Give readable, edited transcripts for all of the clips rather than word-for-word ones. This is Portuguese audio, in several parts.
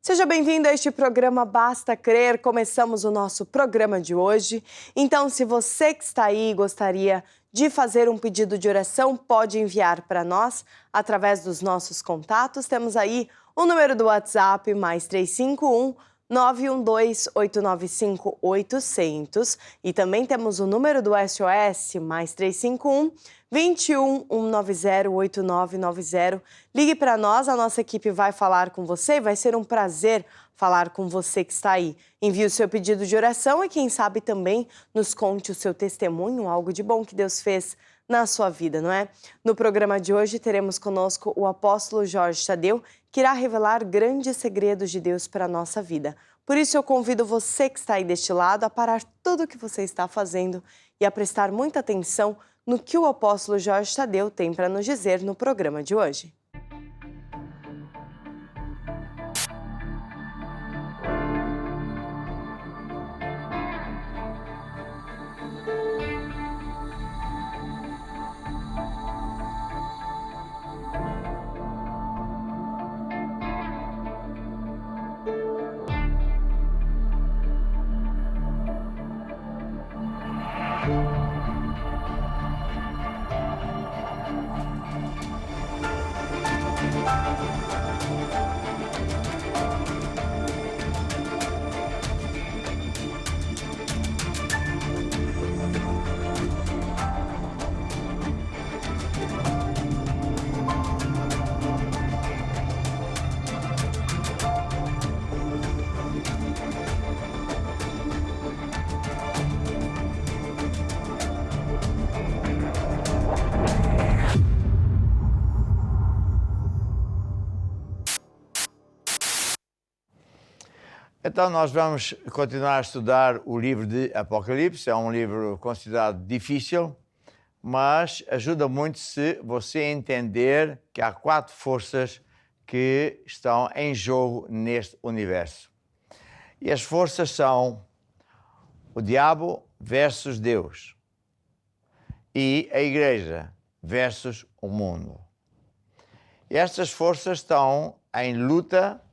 Seja bem-vindo a este programa Basta Crer. Começamos o nosso programa de hoje. Então, se você que está aí gostaria de fazer um pedido de oração, pode enviar para nós através dos nossos contatos. Temos aí o número do WhatsApp, mais 351 912 895 800. E também temos o número do SOS, mais 351 21 190 8990. Ligue para nós, a nossa equipe vai falar com você. Vai ser um prazer falar com você que está aí. Envie o seu pedido de oração e quem sabe também nos conte o seu testemunho, algo de bom que Deus fez na sua vida, não é? No programa de hoje teremos conosco o apóstolo Jorge Tadeu, que irá revelar grandes segredos de Deus para a nossa vida. Por isso eu convido você que está aí deste lado a parar tudo o que você está fazendo e a prestar muita atenção no que o apóstolo Jorge Tadeu tem para nos dizer no programa de hoje. Então nós vamos continuar a estudar o livro de Apocalipse. É um livro considerado difícil, mas ajuda muito se você entender que há 4 forças que estão em jogo neste universo. E as forças são o diabo versus Deus e a igreja versus o mundo. E estas forças estão em luta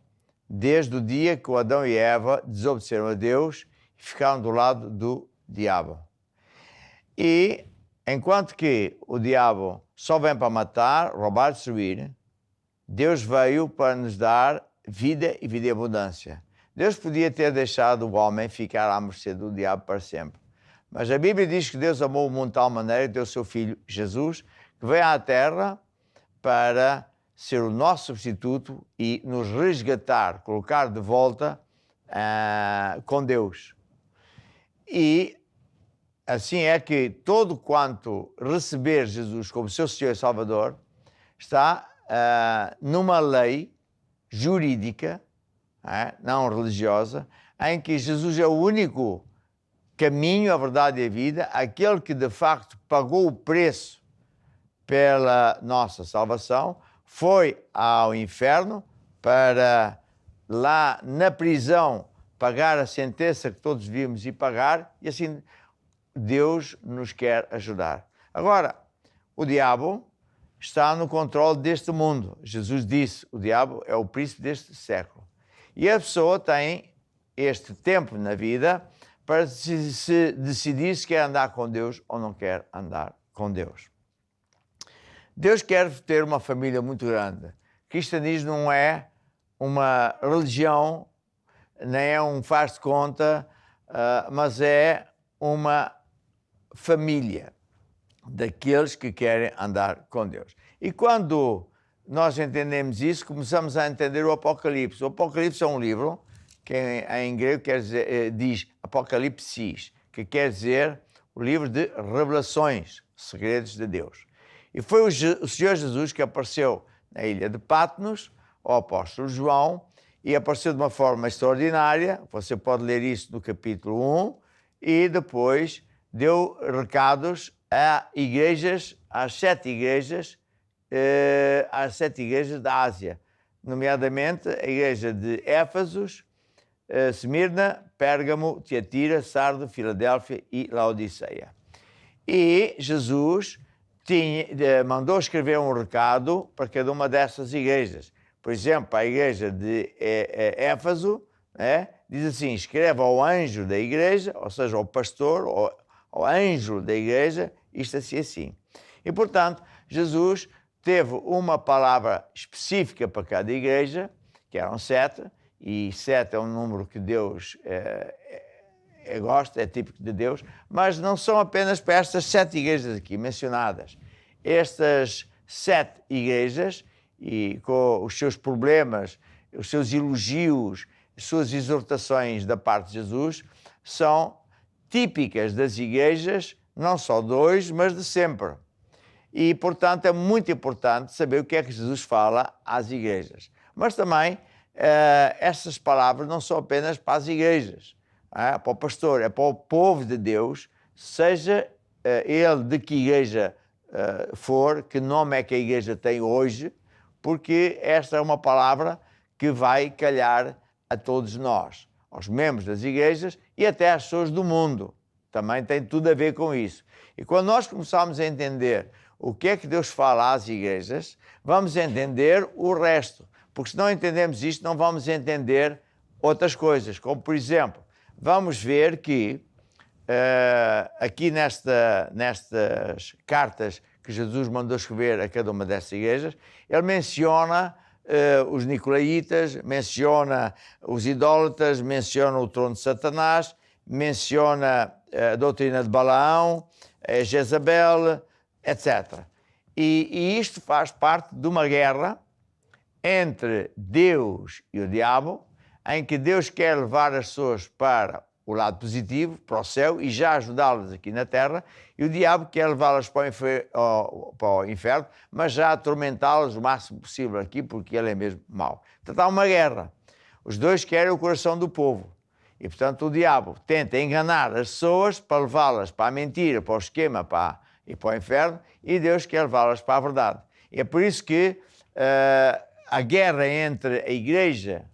desde o dia que o Adão e Eva desobedeceram a Deus e ficaram do lado do diabo. E enquanto que o diabo só vem para matar, roubar, destruir, Deus veio para nos dar vida e vida em abundância. Deus podia ter deixado o homem ficar à mercê do diabo para sempre. Mas a Bíblia diz que Deus amou o mundo de tal maneira que deu o seu Filho Jesus, que veio à Terra para ser o nosso substituto e nos resgatar, colocar de volta com Deus. E assim é que todo quanto receber Jesus como seu Senhor e Salvador está numa lei jurídica, não religiosa, em que Jesus é o único caminho, a verdade e a vida, aquele que de facto pagou o preço pela nossa salvação, foi ao inferno para lá na prisão pagar a sentença que todos devíamos ir pagar, e assim Deus nos quer ajudar. Agora, o diabo está no controle deste mundo. Jesus disse, o diabo é o príncipe deste século. E a pessoa tem este tempo na vida para se decidir se quer andar com Deus ou não quer andar com Deus. Deus quer ter uma família muito grande. Cristianismo não é uma religião, nem é um faz de conta, mas é uma família daqueles que querem andar com Deus. E quando nós entendemos isso, começamos a entender o Apocalipse. O Apocalipse é um livro que em grego quer dizer, diz Apocalipsis, que quer dizer o livro de revelações, segredos de Deus. E foi o Senhor Jesus que apareceu na ilha de Patmos, ao apóstolo João, e apareceu de uma forma extraordinária. Você pode ler isso no capítulo 1, e depois deu recados às sete igrejas da Ásia, nomeadamente a igreja de Éfeso, Esmirna, Pérgamo, Tiatira, Sardo, Filadélfia e Laodiceia. E Jesus mandou escrever um recado para cada uma dessas igrejas. Por exemplo, a igreja de Éfeso, diz assim: escreva ao anjo da igreja, ou seja, ao pastor, ao anjo da igreja, isto assim assim. E, portanto, Jesus teve uma palavra específica para cada igreja, que eram 7, e 7 é um número que Deus gosta, é típico de Deus, mas não são apenas para estas 7 igrejas aqui mencionadas. Estas 7 igrejas, e com os seus problemas, os seus elogios, as suas exortações da parte de Jesus, são típicas das igrejas, não só de hoje, mas de sempre. E, portanto, é muito importante saber o que é que Jesus fala às igrejas. Mas também, essas palavras não são apenas para as igrejas, para o pastor, é para o povo de Deus, seja ele de que igreja for, que nome é que a igreja tem hoje, porque esta é uma palavra que vai calhar a todos nós, aos membros das igrejas e até às pessoas do mundo. Também tem tudo a ver com isso. E quando nós começarmos a entender o que é que Deus fala às igrejas, vamos entender o resto. Porque se não entendemos isto, não vamos entender outras coisas. Como, por exemplo, vamos ver que aqui nestas cartas que Jesus mandou escrever a cada uma dessas igrejas, ele menciona os nicolaítas, menciona os idólatras, menciona o trono de Satanás, menciona a doutrina de Balaão, Jezabel, etc. E isto faz parte de uma guerra entre Deus e o diabo, em que Deus quer levar as pessoas para o lado positivo, para o céu, e já ajudá-las aqui na terra, e o diabo quer levá-las para o inferno, mas já atormentá-las o máximo possível aqui, porque ele é mesmo mau. Portanto, há uma guerra. Os dois querem o coração do povo. E, portanto, o diabo tenta enganar as pessoas para levá-las para a mentira, para o esquema e para o inferno, e Deus quer levá-las para a verdade. E é por isso que a guerra entre a igreja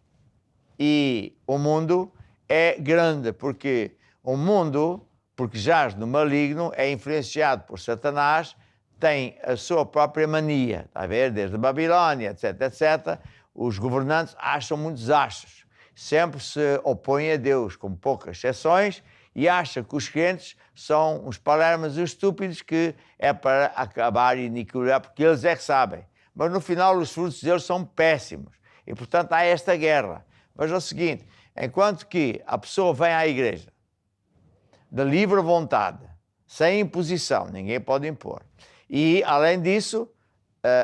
e o mundo é grande, porque o mundo, porque jaz no maligno, é influenciado por Satanás, tem a sua própria mania, está a ver? Desde a Babilónia, etc, etc, os governantes acham muitos achos, sempre se opõem a Deus, com poucas exceções, e acham que os crentes são uns palermas e estúpidos que é para acabar e aniquilar, porque eles é que sabem. Mas no final os frutos deles são péssimos. E portanto há esta guerra. Veja o seguinte: enquanto que a pessoa vem à igreja de livre vontade, sem imposição, ninguém pode impor, e além disso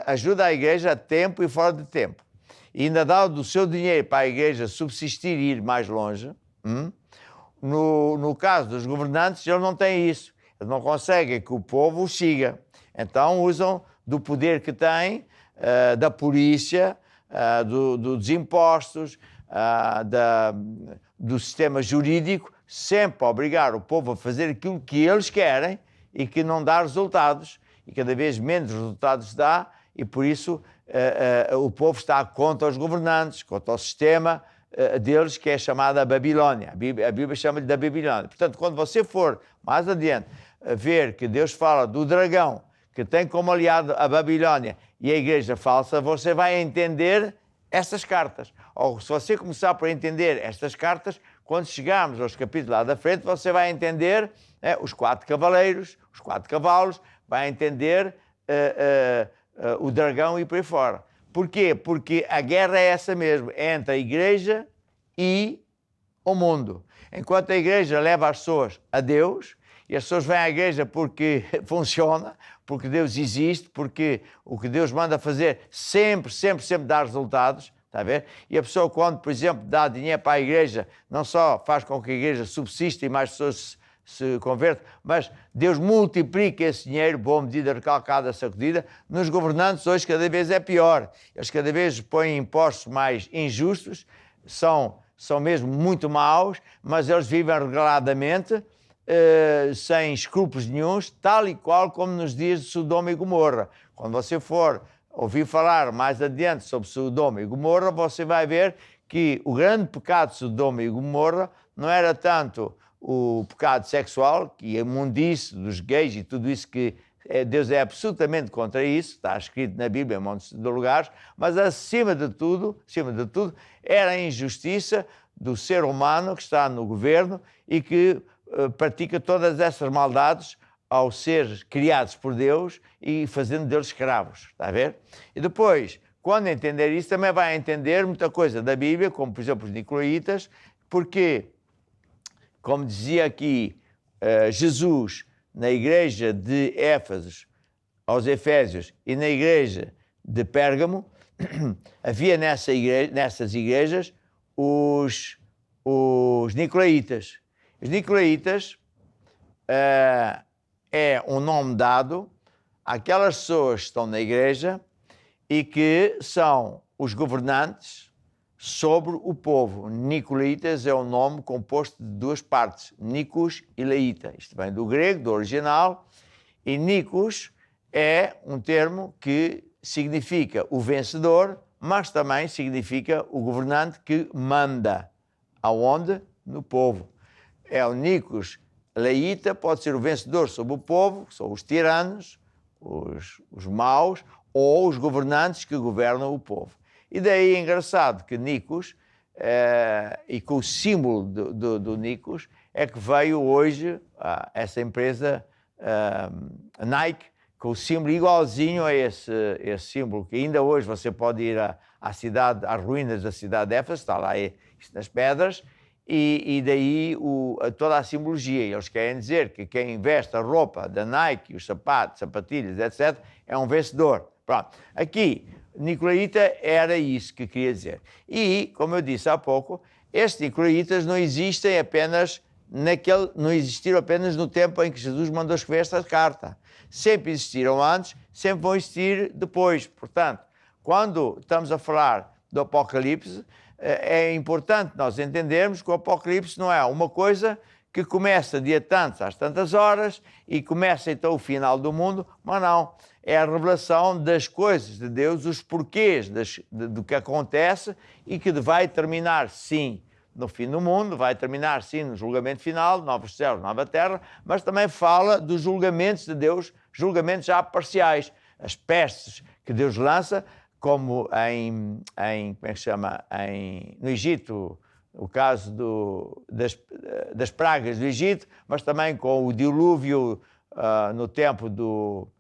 ajuda a igreja a tempo e fora de tempo, e ainda dá do seu dinheiro para a igreja subsistir e ir mais longe, no caso dos governantes, eles não têm isso. Eles não conseguem que o povo o siga. Então usam do poder que têm, da polícia, dos impostos, do sistema jurídico, sempre a obrigar o povo a fazer aquilo que eles querem e que não dá resultados. E cada vez menos resultados dá, e por isso o povo está contra os governantes, contra o sistema deles, que é chamada a Babilónia. A Bíblia chama-lhe da Babilónia. Portanto, quando você for mais adiante ver que Deus fala do dragão, que tem como aliado a Babilónia e a igreja falsa, você vai entender estas cartas. Ou se você começar por entender estas cartas, quando chegarmos aos capítulos lá da frente, você vai entender os 4 cavaleiros, os 4 cavalos, vai entender o dragão e por aí fora. Porquê? Porque a guerra é essa mesmo, entre a igreja e o mundo. Enquanto a igreja leva as pessoas a Deus, e as pessoas vêm à igreja porque funciona, porque Deus existe, porque o que Deus manda fazer sempre dá resultados, está a ver? E a pessoa, quando, por exemplo, dá dinheiro para a igreja, não só faz com que a igreja subsista e mais pessoas se convertam, mas Deus multiplica esse dinheiro, boa medida, recalcada, sacudida. Nos governantes hoje cada vez é pior. Eles cada vez põem impostos mais injustos, são mesmo muito maus, mas eles vivem regaladamente, sem escrúpulos nenhuns, tal e qual como nos dias de Sodoma e Gomorra. Quando você for ouvir falar mais adiante sobre Sodoma e Gomorra, você vai ver que o grande pecado de Sodoma e Gomorra não era tanto o pecado sexual, que é a imundice dos gays e tudo isso, que Deus é absolutamente contra isso, está escrito na Bíblia em montes de lugares, mas acima de tudo, era a injustiça do ser humano que está no governo e que pratica todas essas maldades ao ser criados por Deus e fazendo deles escravos, está a ver? E depois, quando entender isso, também vai entender muita coisa da Bíblia, como por exemplo os nicolaítas, porque, como dizia aqui Jesus na igreja de Éfeso, aos Efésios, e na igreja de Pérgamo, havia nessas igrejas os nicolaítas. Os nicolaítas é um nome dado àquelas pessoas que estão na igreja e que são os governantes sobre o povo. Nicolaítas é um nome composto de duas partes, Nikos e Laíta. Isto vem do grego, do original, e Nikos é um termo que significa o vencedor, mas também significa o governante que manda. Aonde? No povo. É o Nikos Laíta, pode ser o vencedor sobre o povo, que são os tiranos, os maus, ou os governantes que governam o povo. E daí é engraçado que Nikos, e com o símbolo do Nikos, é que veio hoje essa empresa Nike, com o símbolo igualzinho a esse símbolo, que ainda hoje você pode ir às ruínas da cidade de Éfeso, está lá nas pedras, e daí toda a simbologia. Eles querem dizer que quem veste a roupa da Nike, os sapatos, sapatilhas, etc., é um vencedor. Pronto. Aqui, nicolaíta era isso que queria dizer. E, como eu disse há pouco, estes nicolaítas não existem apenas não existiram apenas no tempo em que Jesus mandou escrever esta carta. Sempre existiram antes, sempre vão existir depois. Portanto, quando estamos a falar do Apocalipse, é importante nós entendermos que o Apocalipse não é uma coisa que começa dia tantos às tantas horas e começa então o final do mundo, mas não. É a revelação das coisas de Deus, os porquês do que acontece e que vai terminar, sim, no fim do mundo, vai terminar, sim, no julgamento final, novos céus, nova terra, mas também fala dos julgamentos de Deus, julgamentos já parciais, as pestes que Deus lança, como como é que se chama, no Egito, o caso das pragas do Egito, mas também com o dilúvio no tempo do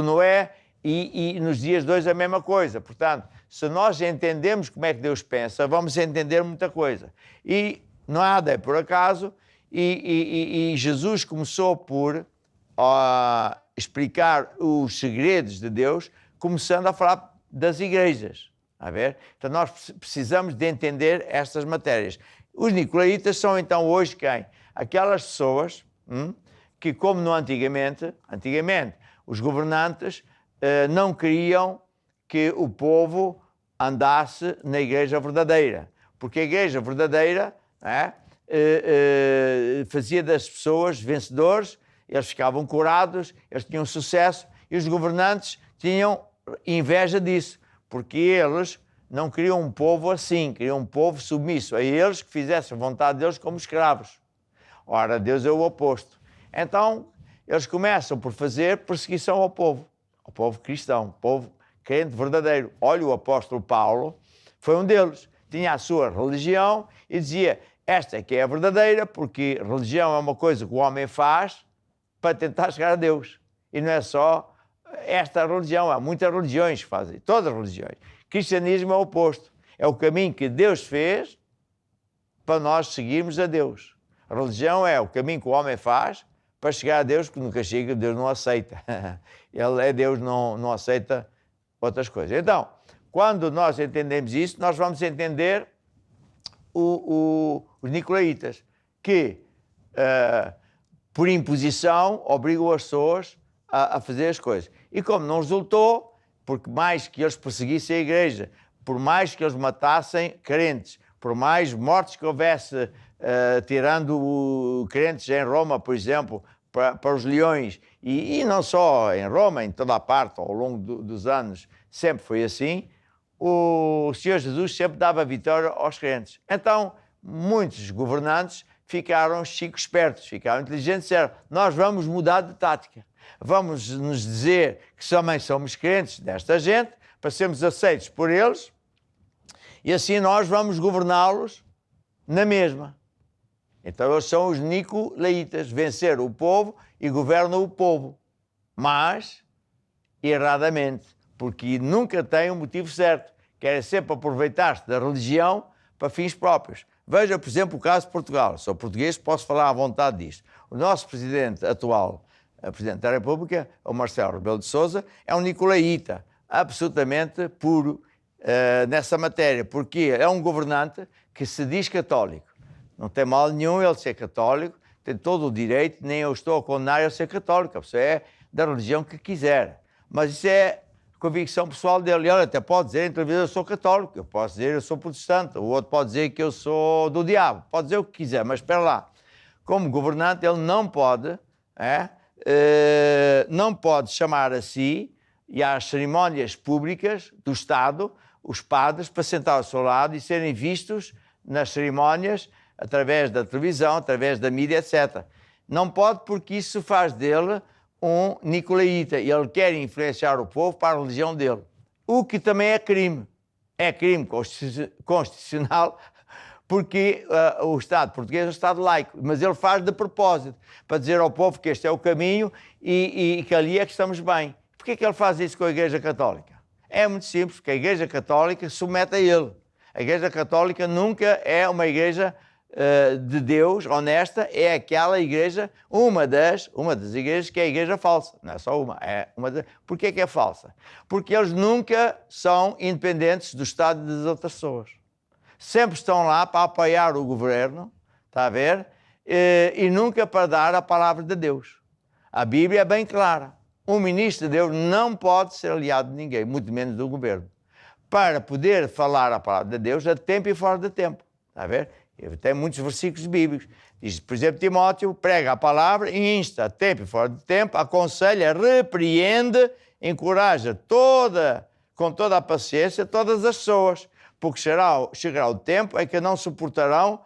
Noé, e nos dias de hoje a mesma coisa. Portanto, se nós entendemos como é que Deus pensa, vamos entender muita coisa. E nada é por acaso, e Jesus começou por explicar os segredos de Deus, começando a falar das igrejas. A ver? Então nós precisamos de entender estas matérias. Os nicolaítas são então hoje quem? Aquelas pessoas que, como no antigamente, os governantes não queriam que o povo andasse na igreja verdadeira, porque a igreja verdadeira fazia das pessoas vencedores, eles ficavam curados, eles tinham sucesso, e os governantes tinham inveja disso, porque eles não queriam um povo assim, queriam um povo submisso a eles, que fizesse a vontade deles como escravos. Ora, Deus é o oposto. Então, eles começam por fazer perseguição ao povo cristão, povo crente verdadeiro. Olha, o apóstolo Paulo foi um deles. Tinha a sua religião e dizia, esta é que é a verdadeira, porque religião é uma coisa que o homem faz para tentar chegar a Deus. E não é só esta religião, há muitas religiões que fazem, todas as religiões. Cristianismo é o oposto. É o caminho que Deus fez para nós seguirmos a Deus. A religião é o caminho que o homem faz para chegar a Deus, que nunca chega, Deus não aceita. Ele é Deus, não aceita outras coisas. Então, quando nós entendemos isso, nós vamos entender os nicolaítas, que, por imposição, obrigam as pessoas a fazer as coisas. E como não resultou, porque mais que eles perseguissem a igreja, por mais que eles matassem crentes, por mais mortes que houvesse, tirando crentes em Roma, por exemplo, para os leões, e não só em Roma, em toda a parte, ao longo dos anos, sempre foi assim, o Senhor Jesus sempre dava vitória aos crentes. Então, muitos governantes ficaram espertos, ficaram inteligentes, disseram, nós vamos mudar de tática, vamos nos dizer que também somos crentes desta gente, para sermos aceitos por eles, e assim nós vamos governá-los na mesma. Então eles são os nicolaítas, venceram o povo e governam o povo, mas erradamente, porque nunca têm um motivo certo, querem sempre aproveitar-se da religião para fins próprios. Veja, por exemplo, o caso de Portugal. Sou português, posso falar à vontade disto. O nosso presidente atual, o presidente da República, o Marcelo Rebelo de Sousa, é um nicolaíta, absolutamente puro nessa matéria, porque é um governante que se diz católico. Não tem mal nenhum ele ser católico, tem todo o direito, nem eu estou a condenar ele ser católico, a pessoa é da religião que quiser. Mas isso é convicção pessoal dele. Ele até pode dizer, entre vezes, eu sou católico, eu posso dizer eu sou protestante, o outro pode dizer que eu sou do diabo, pode dizer o que quiser, mas espera lá. Como governante, ele não pode, não pode chamar a si e às cerimónias públicas do Estado os padres para sentar ao seu lado e serem vistos nas cerimónias através da televisão, através da mídia, etc. Não pode, porque isso faz dele um nicolaíta e ele quer influenciar o povo para a religião dele. O que também é crime. É crime constitucional, porque o Estado português é um Estado laico, mas ele faz de propósito, para dizer ao povo que este é o caminho e que ali é que estamos bem. Porquê é que ele faz isso com a Igreja Católica? É muito simples, porque a Igreja Católica submete a ele. A Igreja Católica nunca é uma igreja de Deus honesta, é aquela igreja, uma das igrejas que é a igreja falsa. Não é só uma, é uma das... Porquê que é falsa? Porque eles nunca são independentes do Estado e das outras pessoas. Sempre estão lá para apoiar o governo, está a ver? E nunca para dar a palavra de Deus. A Bíblia é bem clara. Um ministro de Deus não pode ser aliado de ninguém, muito menos do governo, para poder falar a palavra de Deus a tempo e fora de tempo. Está a ver? Tem muitos versículos bíblicos. Diz, por exemplo, Timóteo prega a palavra e insta a tempo e fora de tempo, aconselha, repreende, encoraja com toda a paciência todas as pessoas, porque chegará o tempo em que não suportarão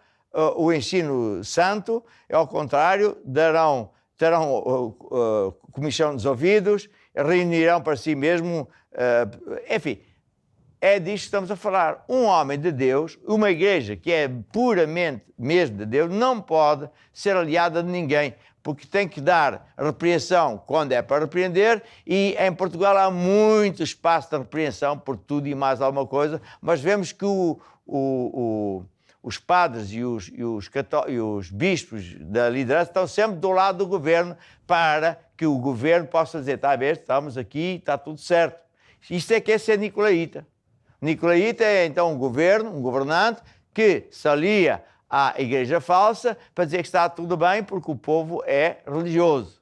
o ensino santo, e ao contrário, terão comichão dos ouvidos, reunirão para si mesmo, enfim, é disto que estamos a falar. Um homem de Deus, uma igreja que é puramente mesmo de Deus, não pode ser aliada de ninguém, porque tem que dar repreensão quando é para repreender, e em Portugal há muito espaço de repreensão por tudo e mais alguma coisa, mas vemos que os padres e os bispos da liderança estão sempre do lado do governo para que o governo possa dizer, está a ver, estamos aqui, está tudo certo. Isto é que é ser nicolaíta. Nicolaíta é então um governante que se alia à igreja falsa para dizer que está tudo bem porque o povo é religioso.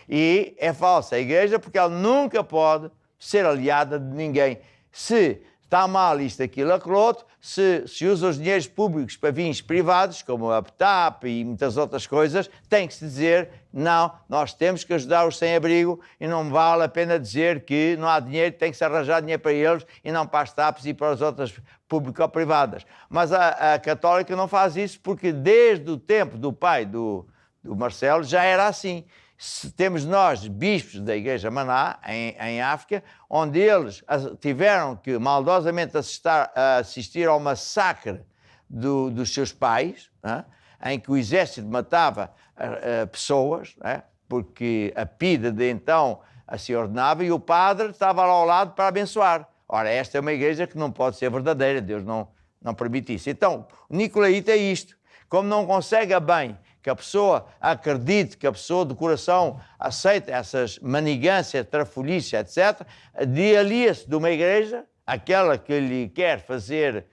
E é falsa a igreja porque ela nunca pode ser aliada de ninguém. Se está mal isto, aquilo, aquilo outro, se usa os dinheiros públicos para fins privados, como a TAP e muitas outras coisas, tem que se dizer, não, nós temos que ajudar os sem-abrigo e não vale a pena dizer que não há dinheiro, tem que se arranjar dinheiro para eles e não para as TAPs e para as outras público-privadas. Mas a Católica não faz isso porque desde o tempo do pai do Marcelo já era assim. Temos nós bispos da Igreja Maná, em África, onde eles tiveram que maldosamente assistir ao massacre dos seus pais, em que o exército matava pessoas, porque a PIDE de então assim ordenava, e o padre estava lá ao lado para abençoar. Ora, esta é uma igreja que não pode ser verdadeira, Deus não permite isso. Então, o nicolaíta é isto. Como não consegue bem que a pessoa acredite, que a pessoa de coração aceita essas manigâncias, trafolhice, etc., alia-se de uma igreja, aquela que lhe quer fazer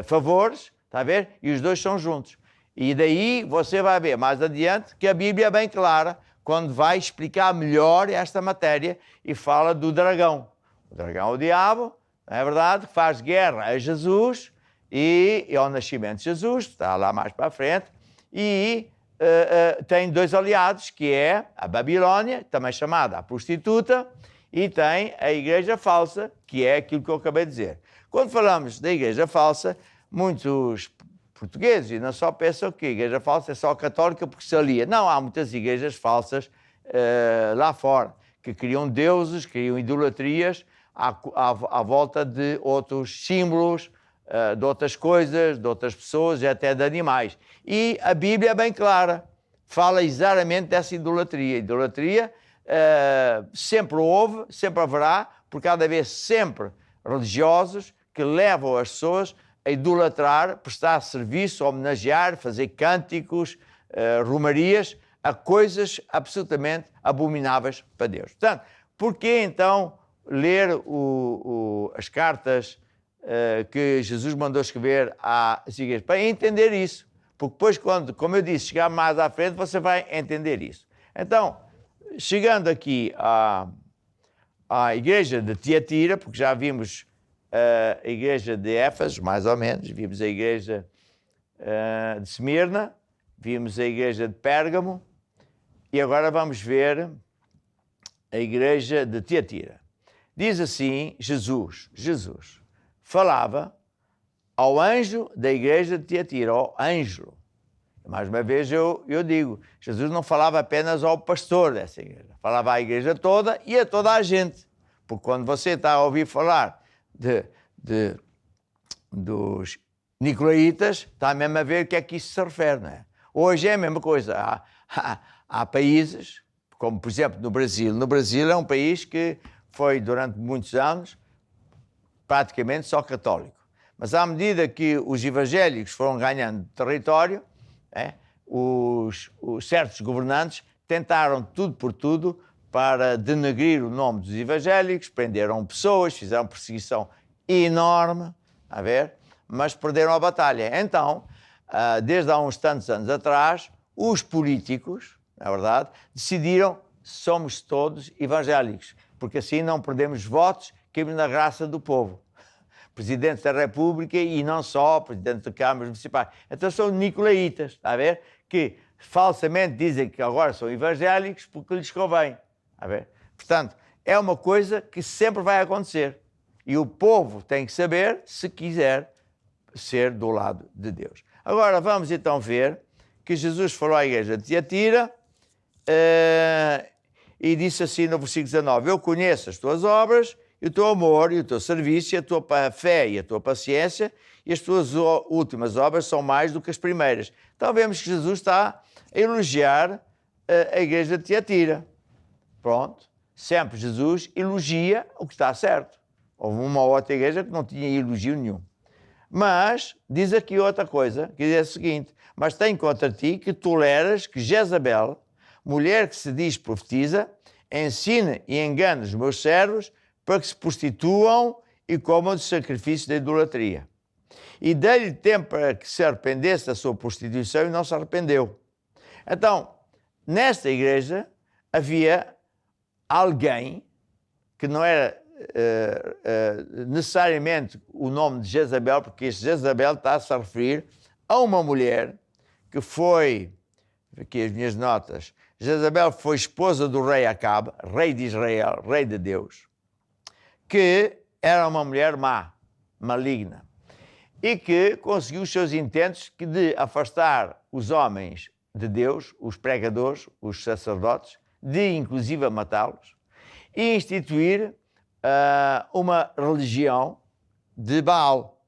favores, está a ver? E os dois são juntos. E daí você vai ver mais adiante que a Bíblia é bem clara quando vai explicar melhor esta matéria e fala do dragão. O dragão é o diabo, não é verdade? Faz guerra a Jesus E é o nascimento de Jesus, está lá mais para a frente, e tem dois aliados, que é a Babilónia, também chamada a prostituta, e tem a igreja falsa, que é aquilo que eu acabei de dizer. Quando falamos da igreja falsa, muitos portugueses, e não só, pensam que a igreja falsa é só a católica porque se alia. Não, há muitas igrejas falsas lá fora, que criam deuses, criam idolatrias à volta de outros símbolos, de outras coisas, de outras pessoas e até de animais. E a Bíblia é bem clara, fala exatamente dessa idolatria. Idolatria sempre houve, sempre haverá, porque há de haver sempre religiosos que levam as pessoas a idolatrar, prestar serviço, homenagear, fazer cânticos, romarias, a coisas absolutamente abomináveis para Deus. Portanto, porquê então ler as cartas que Jesus mandou escrever às igrejas? Para entender isso. Porque depois, quando, como eu disse, chegar mais à frente, você vai entender isso. Então, chegando aqui à igreja de Tiatira, porque já vimos a igreja de Éfeso, mais ou menos, vimos a igreja de Esmirna, vimos a igreja de Pérgamo, e agora vamos ver a igreja de Tiatira. Diz assim, Jesus falava ao anjo da igreja de Tiatira, ao anjo. Mais uma vez eu digo, Jesus não falava apenas ao pastor dessa igreja, falava à igreja toda e a toda a gente. Porque quando você está a ouvir falar dos nicolaítas, está mesmo a ver o que é que isso se refere, não é? Hoje é a mesma coisa. Há países, como por exemplo no Brasil. No Brasil é um país que foi durante muitos anos praticamente só católico. Mas à medida que os evangélicos foram ganhando território, os certos governantes tentaram tudo por tudo para denegrir o nome dos evangélicos, prenderam pessoas, fizeram perseguição enorme, a ver, mas perderam a batalha. Então, desde há uns tantos anos atrás, os políticos, na verdade, decidiram somos todos evangélicos, porque assim não perdemos votos, caímos na graça do povo. Presidente da República e não só, presidente de câmaras municipais. Então são nicolaítas, está a ver? Que falsamente dizem que agora são evangélicos porque lhes convém, está a ver? Portanto, é uma coisa que sempre vai acontecer. E o povo tem que saber se quiser ser do lado de Deus. Agora vamos então ver que Jesus falou à igreja de Tiatira e disse assim no versículo 19: eu conheço as tuas obras, e o teu amor, e o teu serviço, e a tua fé e a tua paciência, e as tuas últimas obras são mais do que as primeiras. Então vemos que Jesus está a elogiar a igreja de Tiatira. Pronto. Sempre Jesus elogia o que está certo. Houve uma outra igreja que não tinha elogio nenhum. Mas diz aqui outra coisa, que diz o seguinte: mas tem contra ti que toleras que Jezabel, mulher que se diz profetiza, ensine e engane os meus servos para que se prostituam e comam dos sacrifícios da idolatria. E dei-lhe tempo para que se arrependesse da sua prostituição e não se arrependeu. Então, nesta igreja havia alguém que não era necessariamente o nome de Jezabel, porque este Jezabel está-se a referir a uma mulher que foi, aqui as minhas notas, Jezabel foi esposa do rei Acabe, rei de Israel, rei de Deus, que era uma mulher má, maligna, e que conseguiu os seus intentos de afastar os homens de Deus, os pregadores, os sacerdotes, de inclusive matá-los, e instituir uma religião de Baal,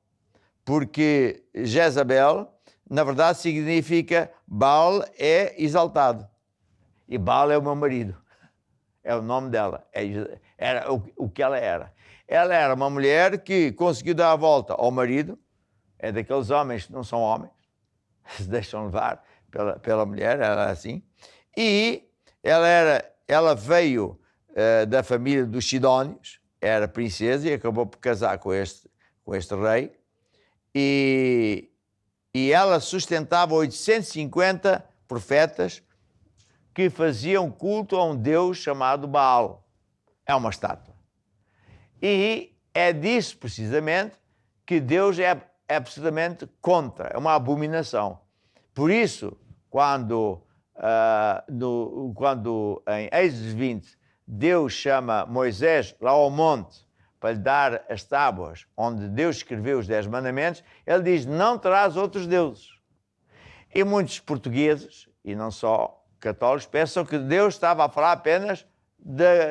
porque Jezabel, na verdade, significa Baal é exaltado, e Baal é o meu marido. É o nome dela, era o que ela era. Ela era uma mulher que conseguiu dar a volta ao marido, é daqueles homens que não são homens, se deixam levar pela mulher, ela era assim, e ela veio da família dos Sidónios, era princesa e acabou por casar com este rei, e ela sustentava 850 profetas que faziam culto a um Deus chamado Baal. É uma estátua. E é disso, precisamente, que Deus é absolutamente contra, é uma abominação. Por isso, quando em Êxodo 20, Deus chama Moisés lá ao monte para lhe dar as tábuas, onde Deus escreveu os 10 mandamentos, ele diz, não terás outros deuses. E muitos portugueses, e não só católicos, pensam que Deus estava a falar apenas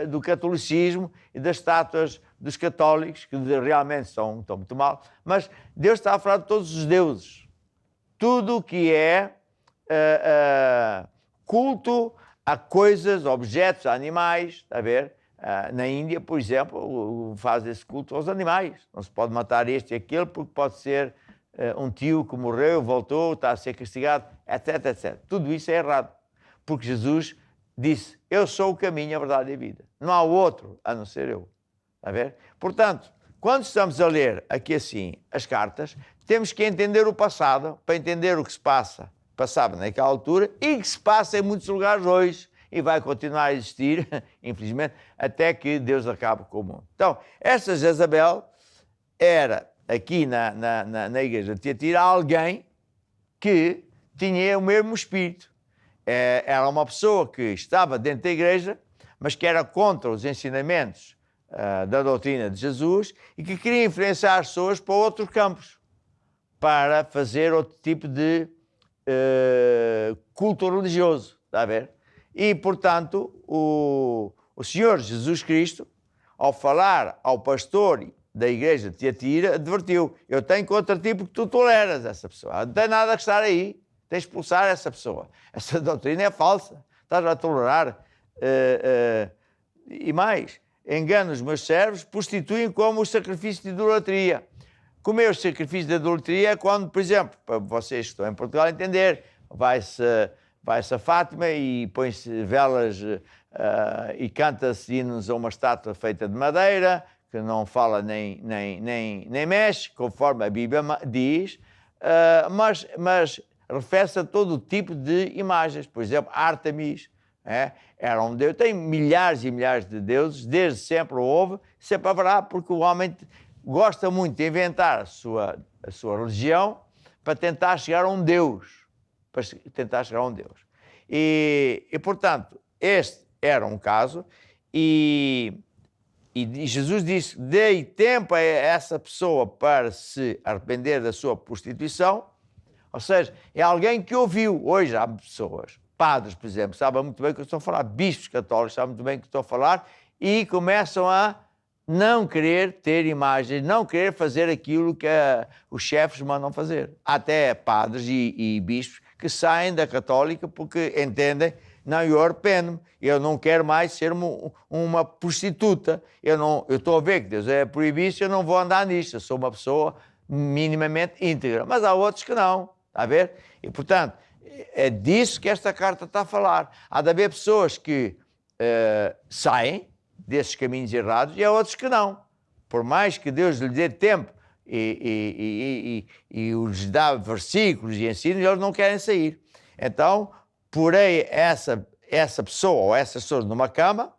do catolicismo e das estátuas dos católicos, que realmente estão muito mal, mas Deus está a falar de todos os deuses. Tudo o que é culto a coisas, objetos, a animais, está a ver? Na Índia, por exemplo, faz esse culto aos animais. Não se pode matar este e aquele porque pode ser um tio que morreu, voltou, está a ser castigado, etc, etc. Tudo isso é errado, porque Jesus disse, eu sou o caminho, a verdade e a vida. Não há outro a não ser eu. Está a ver? Portanto, quando estamos a ler aqui assim as cartas, temos que entender o passado para entender o que se passava naquela altura e que se passa em muitos lugares hoje e vai continuar a existir, infelizmente, até que Deus acabe com o mundo. Então, esta Jezabel era, aqui na igreja de Tiatira, alguém que tinha o mesmo espírito. Era uma pessoa que estava dentro da igreja, mas que era contra os ensinamentos da doutrina de Jesus e que queria influenciar as pessoas para outros campos, para fazer outro tipo de culto religioso, está a ver? E, portanto, o Senhor Jesus Cristo, ao falar ao pastor da igreja de Tiatira, advertiu, eu tenho contra ti porque tu toleras essa pessoa, não tem nada a estar aí, tens de expulsar essa pessoa. Essa doutrina é falsa, estás a tolerar. E mais, engana os meus servos, prostituem como o sacrifício de idolatria. Comer o sacrifício de idolatria é quando, por exemplo, para vocês que estão em Portugal entender, vai-se a Fátima e põe-se velas e canta-se hinos a uma estátua feita de madeira, que não fala nem mexe, conforme a Bíblia diz, mas refere-se a todo tipo de imagens. Por exemplo, Ártemis, era um deus. Tem milhares e milhares de deuses, desde sempre houve, sempre haverá, porque o homem gosta muito de inventar a sua religião para tentar chegar a um Deus. E portanto, este era um caso, e Jesus disse, dei tempo a essa pessoa para se arrepender da sua prostituição, ou seja, é alguém que ouviu. Hoje há pessoas, padres, por exemplo, sabem muito bem o que eu estou a falar, bispos católicos sabem muito bem o que estou a falar, e começam a não querer ter imagens, não querer fazer aquilo que os chefes mandam fazer. Até padres e bispos que saem da católica porque entendem, não, eu arrependo-me, eu não quero mais ser uma prostituta, eu estou a ver que Deus é proibido, eu não vou andar nisto, eu sou uma pessoa minimamente íntegra. Mas há outros que não, está a ver? E, portanto, é disso que esta carta está a falar. Há de haver pessoas que saem desses caminhos errados e há outros que não. Por mais que Deus lhe dê tempo e os dá versículos e ensinos, eles não querem sair. Então, porei essa pessoa ou essas pessoas numa cama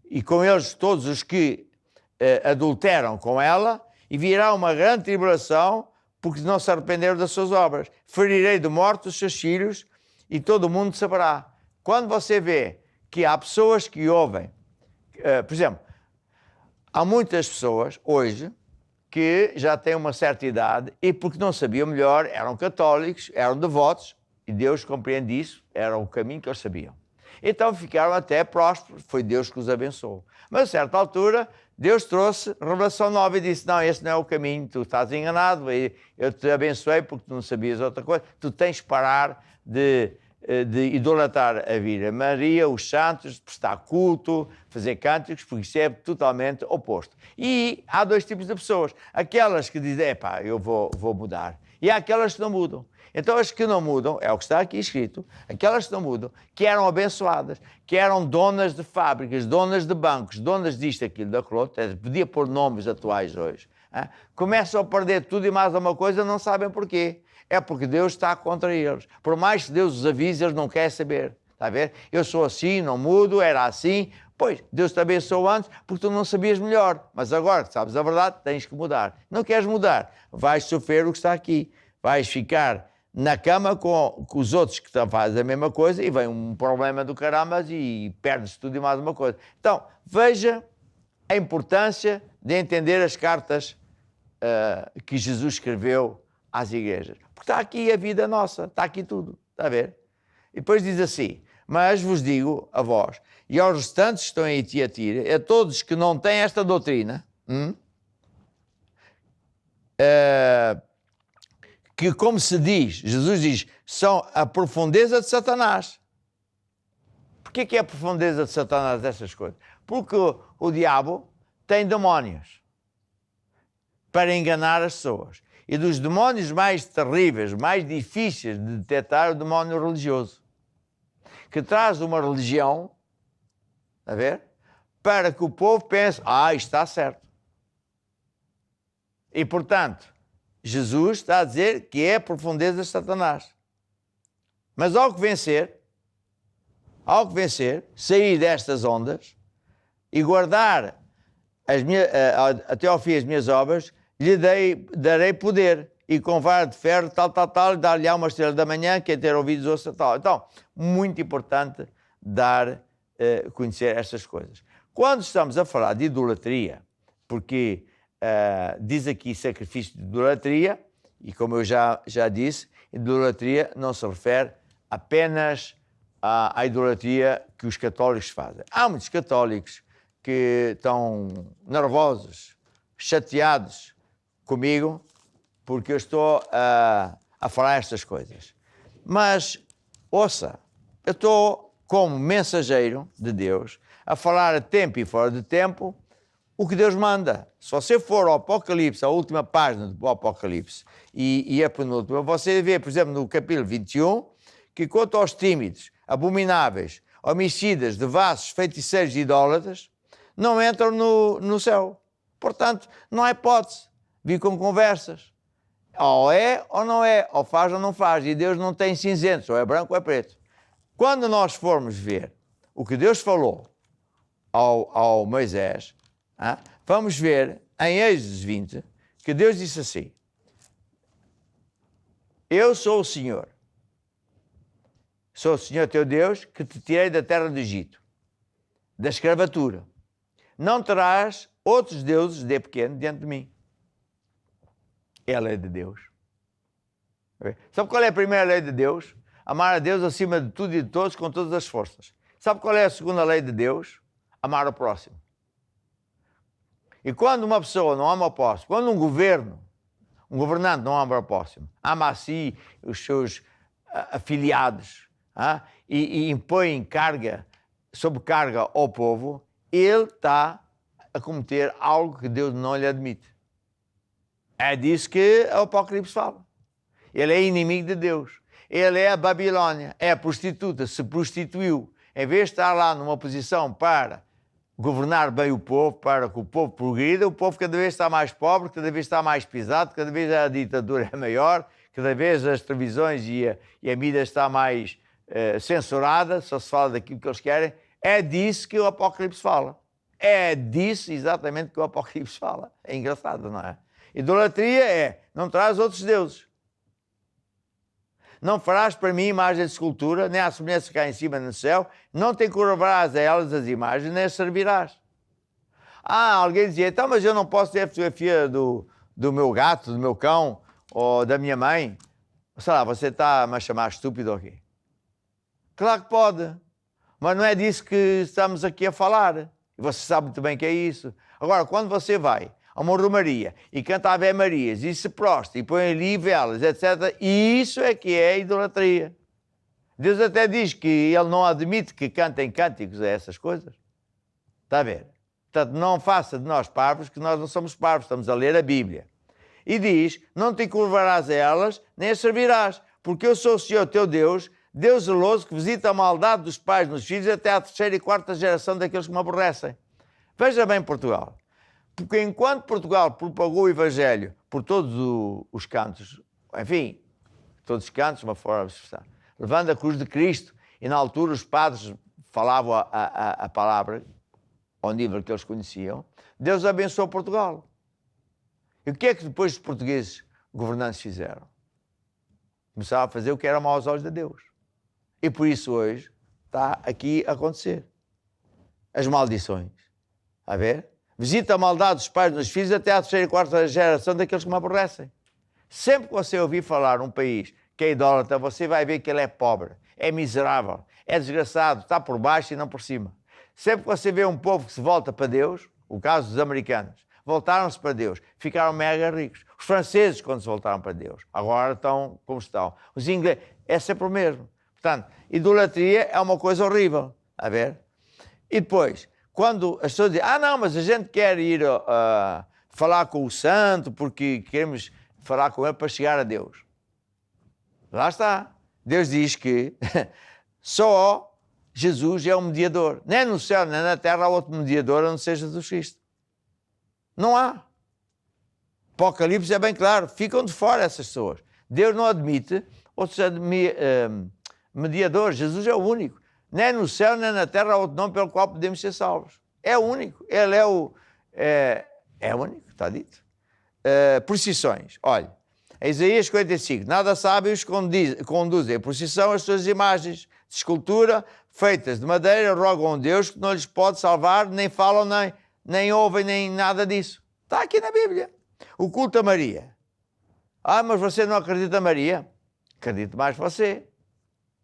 e com eles todos os que adulteram com ela, e virá uma grande tribulação porque não se arrependeram das suas obras. Ferirei de morte os seus filhos e todo o mundo saberá. Quando você vê que há pessoas que ouvem, por exemplo, há muitas pessoas hoje que já têm uma certa idade e porque não sabiam melhor, eram católicos, eram devotos, e Deus compreende isso, era o caminho que eles sabiam. Então ficaram até prósperos, foi Deus que os abençoou. Mas a certa altura, Deus trouxe revelação nova e disse, não, esse não é o caminho, tu estás enganado, eu te abençoei porque tu não sabias outra coisa, tu tens que parar de idolatrar a Virgem Maria, os santos, prestar culto, fazer cânticos, porque isso é totalmente oposto. E há dois tipos de pessoas, aquelas que dizem, epá, eu vou mudar, e há aquelas que não mudam. Então as que não mudam, é o que está aqui escrito, aquelas que não mudam, que eram abençoadas, que eram donas de fábricas, donas de bancos, donas disto, aquilo, daquilo outro, podia pôr nomes atuais hoje, começam a perder tudo e mais alguma coisa, não sabem porquê. É porque Deus está contra eles. Por mais que Deus os avise, eles não querem saber. Está a ver? Eu sou assim, não mudo, era assim, Pois, Deus te abençoou antes porque tu não sabias melhor. Mas agora que sabes a verdade, tens que mudar. Não queres mudar, vais sofrer o que está aqui. Vais ficar na cama com os outros que fazem a mesma coisa e vem um problema do caramba e perdes tudo e mais uma coisa. Então, veja a importância de entender as cartas que Jesus escreveu às igrejas. Porque está aqui a vida nossa, está aqui tudo. Está a ver? E depois diz assim: mas vos digo a vós e aos restantes que estão em Tiatira, a todos que não têm esta doutrina, que, como se diz, Jesus diz, são a profundeza de Satanás. Porquê que é a profundeza de Satanás dessas coisas? Porque o diabo tem demónios para enganar as pessoas. E dos demónios mais terríveis, mais difíceis de detectar, o demónio religioso, que traz uma religião, a ver, para que o povo pense, isto está certo. E, portanto, Jesus está a dizer que é a profundeza de Satanás. Mas ao que vencer, sair destas ondas e guardar até ao fim as minhas obras, lhe darei poder, e com vara de ferro, tal, e dar-lhe uma estrela da manhã, quem ter ouvidos ouça, tal. Então, muito importante conhecer estas coisas. Quando estamos a falar de idolatria, porque diz aqui sacrifício de idolatria, e como eu já disse, idolatria não se refere apenas à idolatria que os católicos fazem. Há muitos católicos que estão nervosos, chateados comigo, porque eu estou a falar estas coisas. Mas, ouça, eu estou como mensageiro de Deus a falar a tempo e fora de tempo o que Deus manda. Se você for ao Apocalipse, a última página do Apocalipse, e a penúltima, você vê, por exemplo, no capítulo 21, que quanto aos tímidos, abomináveis, homicidas, devassos, feiticeiros e idólatras, não entram no céu. Portanto, não há hipótese. Vi com conversas. Ou é ou não é, ou faz ou não faz. E Deus não tem cinzentos, ou é branco ou é preto. Quando nós formos ver o que Deus falou ao Moisés, vamos ver em Êxodo 20 que Deus disse assim: eu sou o Senhor teu Deus, que te tirei da terra do Egito, da escravatura. Não terás outros deuses de pequeno diante de mim. É a lei de Deus. Sabe qual é a primeira lei de Deus? Amar a Deus acima de tudo e de todos, com todas as forças. Sabe qual é a segunda lei de Deus? Amar o próximo. E quando uma pessoa não ama o próximo, quando um governante não ama o próximo, ama a si, os seus afiliados, e impõe sobrecarga ao povo, ele está a cometer algo que Deus não lhe admite. É disso que o Apocalipse fala. Ele é inimigo de Deus. Ele é a Babilônia, é a prostituta, se prostituiu. Em vez de estar lá numa posição para governar bem o povo, para que o povo progrida, o povo cada vez está mais pobre, cada vez está mais pisado, cada vez a ditadura é maior, cada vez as televisões e a mídia está mais censurada, só se fala daquilo que eles querem. É disso que o Apocalipse fala. É disso exatamente que o Apocalipse fala. É engraçado, não é? Idolatria é, não traz outros deuses. Não farás para mim imagem de escultura, nem a semelhança cá em cima no céu, não te curvarás a elas as imagens, nem as servirás. Alguém dizia, então, mas eu não posso ter a fotografia do meu gato, do meu cão, ou da minha mãe. Sei lá, você está a chamar estúpido ou quê? Claro que pode, mas não é disso que estamos aqui a falar. E você sabe muito bem que é isso. Agora, quando você vai a uma romaria e canta Ave Marias e se prostra e põe ali velas, etc., isso é que é idolatria. Deus até diz que Ele não admite que cantem cânticos a essas coisas. Está a ver? Portanto, não faça de nós parvos, que nós não somos parvos, estamos a ler a Bíblia. E diz, não te curvarás a elas, nem as servirás, porque eu sou o Senhor teu Deus, Deus zeloso, que visita a maldade dos pais nos filhos até à terceira e quarta geração daqueles que me aborrecem. Veja bem Portugal. Porque enquanto Portugal propagou o Evangelho por todos os cantos, enfim, todos os cantos, uma forma de expressar, levando a cruz de Cristo, e na altura os padres falavam a palavra, ao nível que eles conheciam, Deus abençoou Portugal. E o que é que depois os portugueses governantes fizeram? Começaram a fazer o que era mau aos olhos de Deus. E por isso hoje está aqui a acontecer. As maldições. A ver? Visita a maldade dos pais nos filhos até à terceira e quarta geração daqueles que me aborrecem. Sempre que você ouvir falar num país que é idólatra, você vai ver que ele é pobre, é miserável, é desgraçado, está por baixo e não por cima. Sempre que você vê um povo que se volta para Deus, o caso dos americanos, voltaram-se para Deus, ficaram mega ricos. Os franceses, quando se voltaram para Deus, agora estão como estão. Os ingleses, é sempre o mesmo. Portanto, idolatria é uma coisa horrível. A ver? E depois, quando as pessoas dizem, não, mas a gente quer ir falar com o santo porque queremos falar com ele para chegar a Deus. Lá está. Deus diz que só Jesus é o mediador. Nem no céu, nem na terra há outro mediador a não ser Jesus Cristo. Não há. Apocalipse é bem claro. Ficam de fora essas pessoas. Deus não admite outros mediadores. Jesus é o único. Nem no céu, nem na terra há outro nome pelo qual podemos ser salvos. É o único. Ele é o... É o único, está dito. Procissões. Olha, Isaías 45. Nada sabem os que conduzem a procissão as suas imagens de escultura feitas de madeira, rogam a Deus que não lhes pode salvar, nem falam, nem ouvem, nem nada disso. Está aqui na Bíblia. O culto a Maria. Mas você não acredita em Maria? Acredito mais você.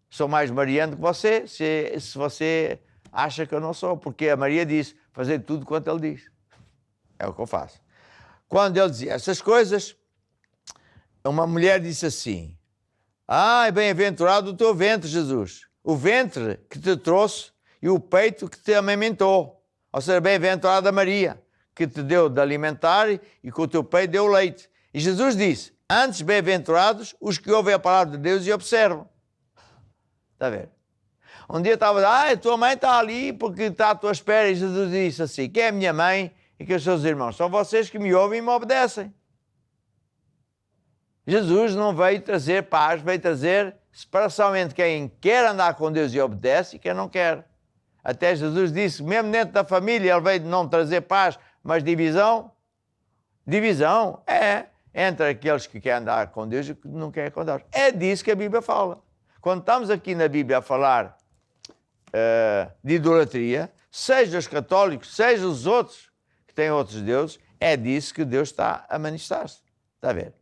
Sou mais mariano que você, se você acha que eu não sou. Porque a Maria disse, fazer tudo quanto ele diz. É o que eu faço. Quando ele dizia essas coisas, uma mulher disse assim, bem-aventurado o teu ventre, Jesus. O ventre que te trouxe e o peito que te amamentou. Ou seja, bem-aventurada a Maria, que te deu de alimentar e com o teu peito deu leite. E Jesus disse, antes bem-aventurados os que ouvem a palavra de Deus e observam. Está a ver? Um dia estava a tua mãe está ali porque está à tua espera. E Jesus disse assim, quem é a minha mãe e que os seus irmãos? São vocês que me ouvem e me obedecem. Jesus não veio trazer paz, veio trazer separação entre quem quer andar com Deus e obedece e quem não quer. Até Jesus disse, mesmo dentro da família, ele veio não trazer paz, mas divisão. Divisão é entre aqueles que querem andar com Deus e que não querem com Deus. É disso que a Bíblia fala. Quando estamos aqui na Bíblia a falar de idolatria, seja os católicos, seja os outros que têm outros deuses, é disso que Deus está a manifestar-se. Está a ver?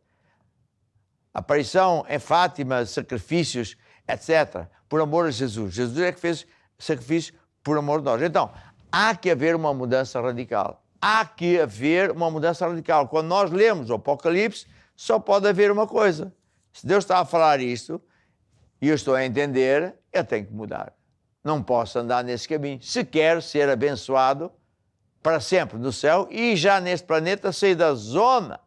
Aparição em Fátima, sacrifícios, etc. Por amor a Jesus. Jesus é que fez sacrifício por amor de nós. Então, há que haver uma mudança radical. Há que haver uma mudança radical. Quando nós lemos o Apocalipse, só pode haver uma coisa. Se Deus está a falar isto, e eu estou a entender, eu tenho que mudar. Não posso andar nesse caminho. Se quero ser abençoado para sempre no céu e já neste planeta sair da zona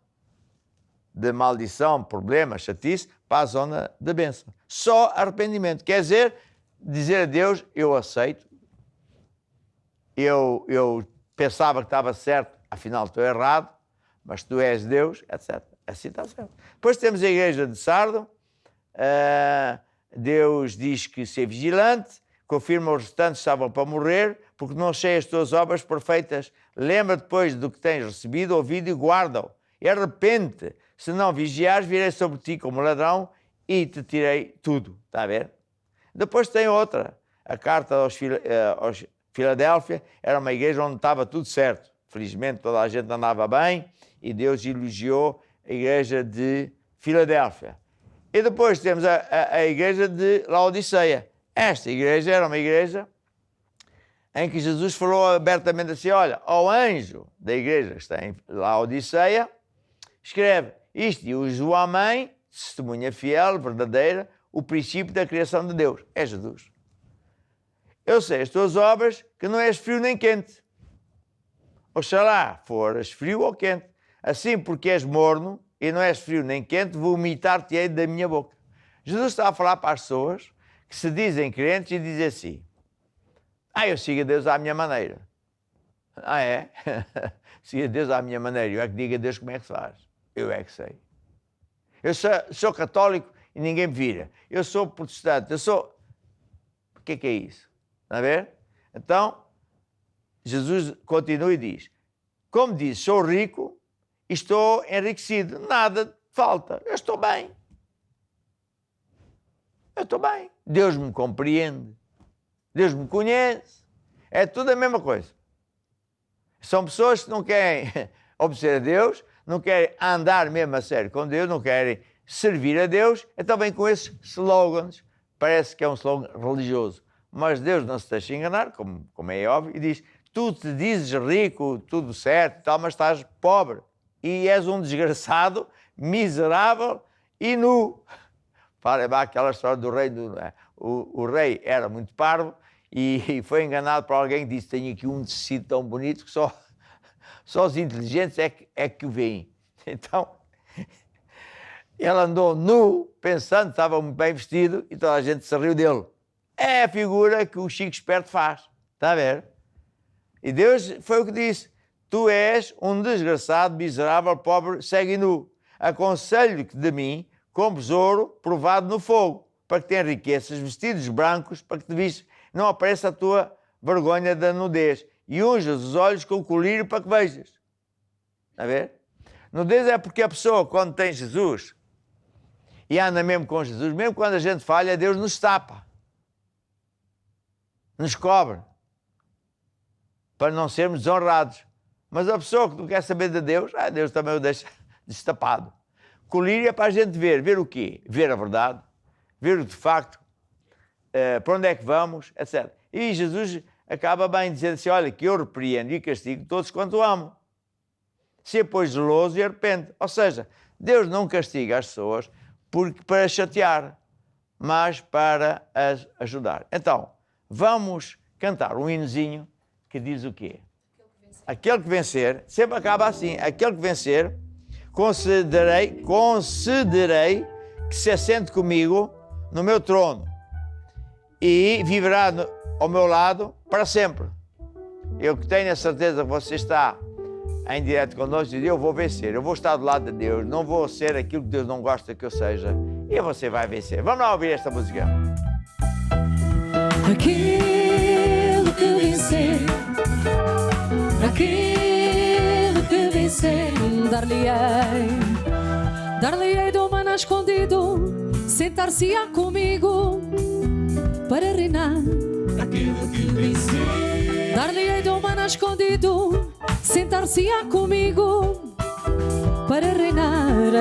de maldição, problema, chatice, para a zona de bênção. Só arrependimento. Quer dizer a Deus, eu aceito. Eu pensava que estava certo, afinal estou errado, mas tu és Deus, etc. Assim está certo. Depois temos a igreja de Sardo. Deus diz que ser vigilante, confirma os restantes estavam para morrer, porque não sei as tuas obras perfeitas. Lembra depois do que tens recebido, ouvido e guarda-o. E arrepende, se não vigiares, virei sobre ti como ladrão e te tirei tudo. Está a ver? Depois tem outra. A carta aos Filadélfia era uma igreja onde estava tudo certo. Felizmente toda a gente andava bem e Deus elogiou a igreja de Filadélfia. E depois temos a igreja de Laodiceia. Esta igreja era uma igreja em que Jesus falou abertamente assim, olha, ao anjo da igreja que está em Laodiceia, escreve, isto diz o amém, testemunha fiel, verdadeira, o princípio da criação de Deus. É Jesus. Eu sei as tuas obras, que não és frio nem quente. Oxalá foras frio ou quente. Assim, porque és morno e não és frio nem quente, vomitar-te-ei da minha boca. Jesus está a falar para as pessoas que se dizem crentes e dizem assim, eu sigo a Deus à minha maneira. É? Sigo a Deus à minha maneira. Eu é que digo a Deus como é que se faz. Eu é que sei. Eu sou católico e ninguém me vira. Eu sou protestante. O que é isso? Está a ver? Então, Jesus continua e diz, como diz, sou rico e estou enriquecido, nada falta, eu estou bem. Eu estou bem. Deus me compreende, Deus me conhece, é tudo a mesma coisa. São pessoas que não querem obedecer a Deus, não querem andar mesmo a sério com Deus, não querem servir a Deus, então vem com esses slogans, parece que é um slogan religioso, mas Deus não se deixa enganar, como é óbvio, e diz, tu te dizes rico, tudo certo e tal, mas estás pobre e és um desgraçado, miserável e nu. Fala aquela história do rei, o rei era muito parvo e foi enganado por alguém que disse, tenho aqui um tecido tão bonito que só os inteligentes é que o veem. Então, ele andou nu, pensando que estava muito bem vestido e toda a gente se riu dele. É a figura que o Chico Esperto faz, está a ver? E Deus foi o que disse, tu és um desgraçado, miserável, pobre, cego e nu. Aconselho-te de mim, compres ouro provado no fogo, para que tenhas riquezas, vestidos brancos, para que te vistas, não apareça a tua vergonha da nudez. E unjas os olhos com o colírio para que vejas. Está a ver? Nudez é porque a pessoa, quando tem Jesus, e anda mesmo com Jesus, mesmo quando a gente falha, Deus nos tapa. Nos cobre. Para não sermos desonrados. Mas a pessoa que não quer saber de Deus, Deus também o deixa destapado. Colírio é para a gente ver o quê? Ver a verdade, ver o de facto, para onde é que vamos, etc. E Jesus acaba bem dizendo assim, olha, que eu repreendo e castigo todos quanto amo. Se pois zeloso e arrepende. Ou seja, Deus não castiga as pessoas para chatear, mas para as ajudar. Então, vamos cantar um hinozinho que diz o quê? Aquele que vencer, sempre acaba assim, aquele que vencer, considerei que se assente comigo no meu trono e viverá ao meu lado para sempre. Eu que tenho a certeza que você está em direto connosco e eu vou vencer, eu vou estar do lado de Deus, não vou ser aquilo que Deus não gosta que eu seja e você vai vencer. Vamos lá ouvir esta música. Aquele que vencer, dar-lhe-ei do maná escondido, sentar-se-á comigo para reinar. Aquele que vencer, Dar-lhe-ei do maná escondido, sentar-se-á comigo para reinar.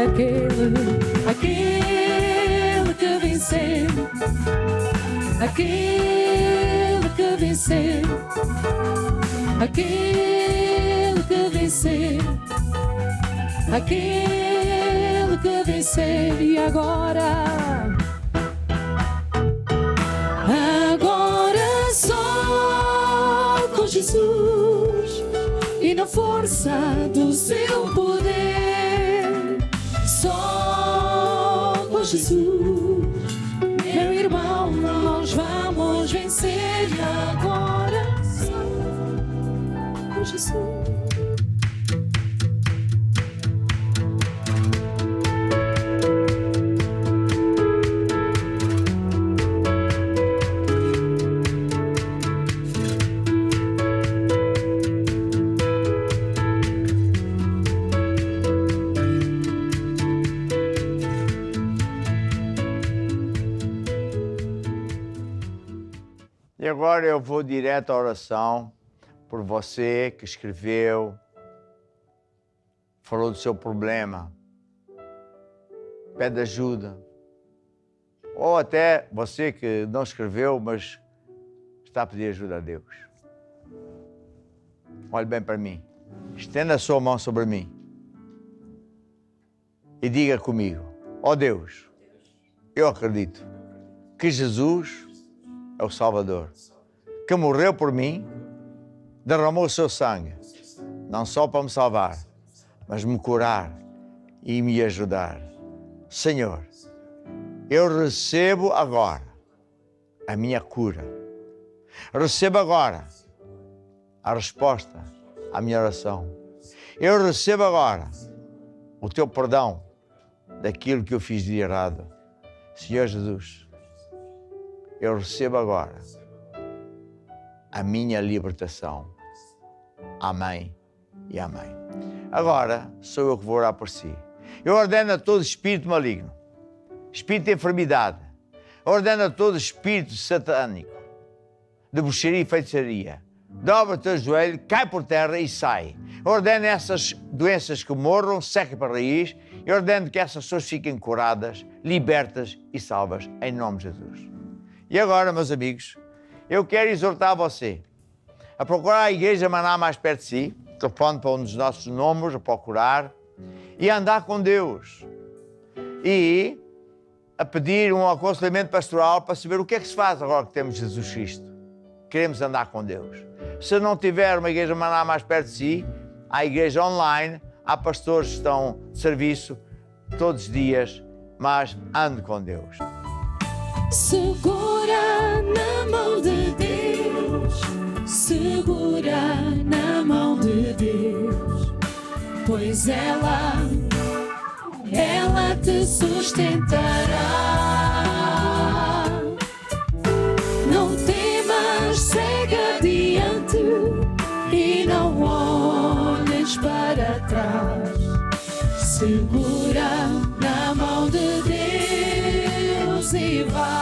Aquele que vencer, aquele que vencer, aquele que vencer, aquele que vencer. E agora só com Jesus e na força do seu poder, só com Jesus, meu irmão, nós vamos vencer. E agora só com Jesus. E agora eu vou direto à oração por você que escreveu, falou do seu problema, pede ajuda. Ou até você que não escreveu, mas está a pedir ajuda a Deus. Olhe bem para mim, estenda a sua mão sobre mim e diga comigo, ó Deus, eu acredito que Jesus é o Salvador, que morreu por mim, derramou o seu sangue, não só para me salvar, mas me curar e me ajudar. Senhor, eu recebo agora a minha cura. Recebo agora a resposta à minha oração. Eu recebo agora o teu perdão daquilo que eu fiz de errado. Senhor Jesus, eu recebo agora a minha libertação. Amém e amém. Agora sou eu que vou orar por si. Eu ordeno a todo espírito maligno, espírito de enfermidade, ordeno a todo espírito satânico, de bruxaria e feitiçaria. Dobra o teu joelho, cai por terra e sai. Ordeno essas doenças que morram, sequem para a raiz, e ordeno que essas pessoas fiquem curadas, libertas e salvas, em nome de Jesus. E agora, meus amigos, eu quero exortar você a procurar a Igreja Maná mais perto de si, telefone para um dos nossos números, a procurar, e andar com Deus. E a pedir um aconselhamento pastoral para saber o que é que se faz agora que temos Jesus Cristo. Queremos andar com Deus. Se não tiver uma Igreja Maná mais perto de si, há igreja online, há pastores que estão de serviço todos os dias, mas ande com Deus. Segura na mão de Deus, segura na mão de Deus, pois ela te sustentará. Não temas, segue adiante e não olhes para trás. Segura na mão de Deus e vai.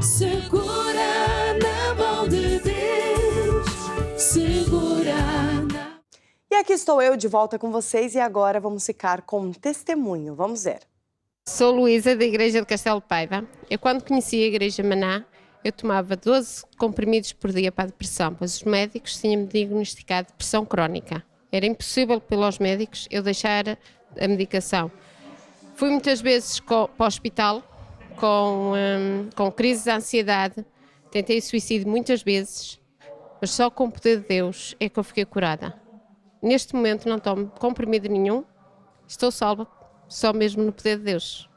Segura na mão de Deus. Segura na... E aqui estou eu de volta com vocês e agora vamos ficar com um testemunho. Vamos ver. Sou Luísa, da Igreja de Castelo de Paiva. Eu, quando conheci a Igreja Maná, eu tomava 12 comprimidos por dia para a depressão, pois os médicos tinham-me diagnosticado depressão crónica. Era impossível pelos médicos eu deixar a medicação. Fui muitas vezes para o hospital com crises de ansiedade, tentei suicídio muitas vezes, mas só com o poder de Deus é que eu fiquei curada. Neste momento não tomo comprimido nenhum, estou salva, só mesmo no poder de Deus.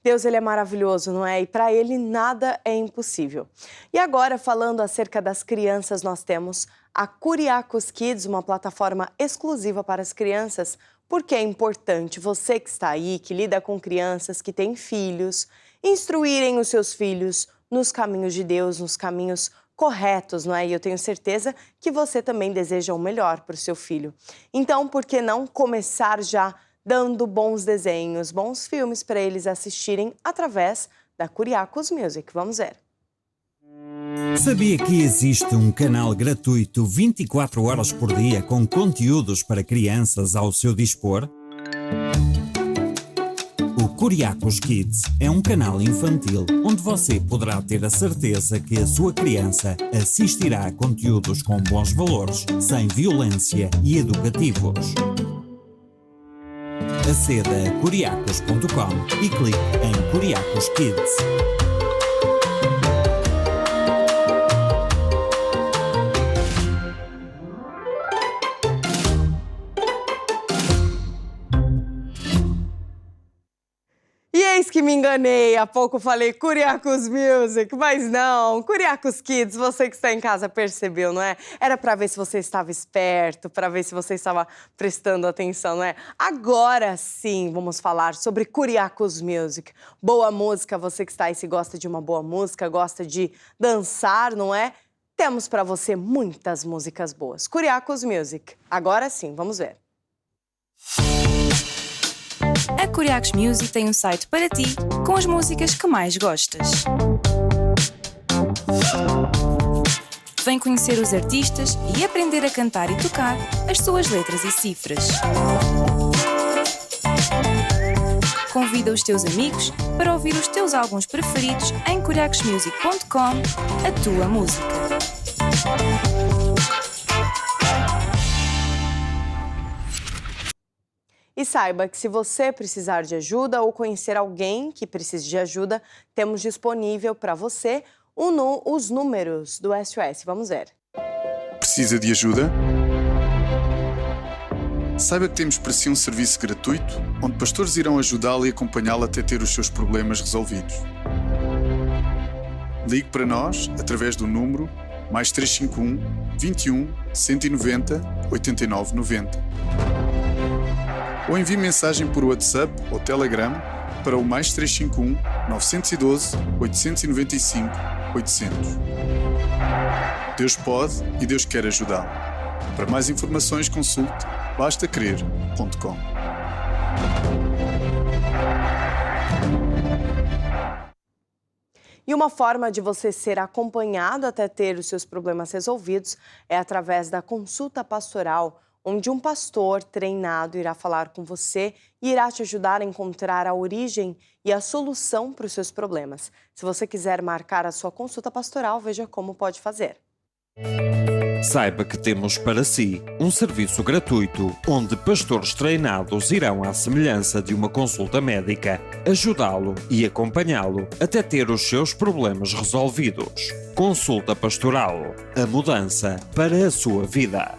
Deus, ele é maravilhoso, não é? E para ele nada é impossível. E agora, falando acerca das crianças, nós temos a Curiacos Kids, uma plataforma exclusiva para as crianças, porque é importante você que está aí, que lida com crianças, que tem filhos, instruírem os seus filhos nos caminhos de Deus, nos caminhos corretos, não é? E eu tenho certeza que você também deseja o melhor para o seu filho. Então, por que não começar já dando bons desenhos, bons filmes para eles assistirem através da Curiacos Music? Vamos ver. Sabia que existe um canal gratuito 24 horas por dia com conteúdos para crianças ao seu dispor? O Curiacos Kids é um canal infantil onde você poderá ter a certeza que a sua criança assistirá a conteúdos com bons valores, sem violência e educativos. Aceda a curiacos.com e clique em Curiacos Kids. E eis que me enganei, há pouco falei Curiacos Music, mas não, Curiacos Kids, você que está em casa percebeu, não é? Era para ver se você estava esperto, para ver se você estava prestando atenção, não é? Agora sim, vamos falar sobre Curiacos Music. Boa música, você que está aí, se gosta de uma boa música, gosta de dançar, não é? Temos para você muitas músicas boas. Curiacos Music, agora sim, vamos ver. A Curiacos Music tem um site para ti, com as músicas que mais gostas. Vem conhecer os artistas e aprender a cantar e tocar as suas letras e cifras. Convida os teus amigos para ouvir os teus álbuns preferidos em curiacosmusic.com, a tua música. E saiba que se você precisar de ajuda ou conhecer alguém que precise de ajuda, temos disponível para você os números do SOS. Vamos ver. Precisa de ajuda? Saiba que temos para si um serviço gratuito, onde pastores irão ajudá-lo e acompanhá-lo até ter os seus problemas resolvidos. Ligue para nós através do número +351 21 190 89 90. Ou envie mensagem por WhatsApp ou Telegram para o +351 912 895 800. Deus pode e Deus quer ajudá-lo. Para mais informações, consulte bastacrer.com. E uma forma de você ser acompanhado até ter os seus problemas resolvidos é através da consulta pastoral, onde um pastor treinado irá falar com você e irá te ajudar a encontrar a origem e a solução para os seus problemas. Se você quiser marcar a sua consulta pastoral, veja como pode fazer. Saiba que temos para si um serviço gratuito onde pastores treinados irão à semelhança de uma consulta médica ajudá-lo e acompanhá-lo até ter os seus problemas resolvidos. Consulta Pastoral, a mudança para a sua vida.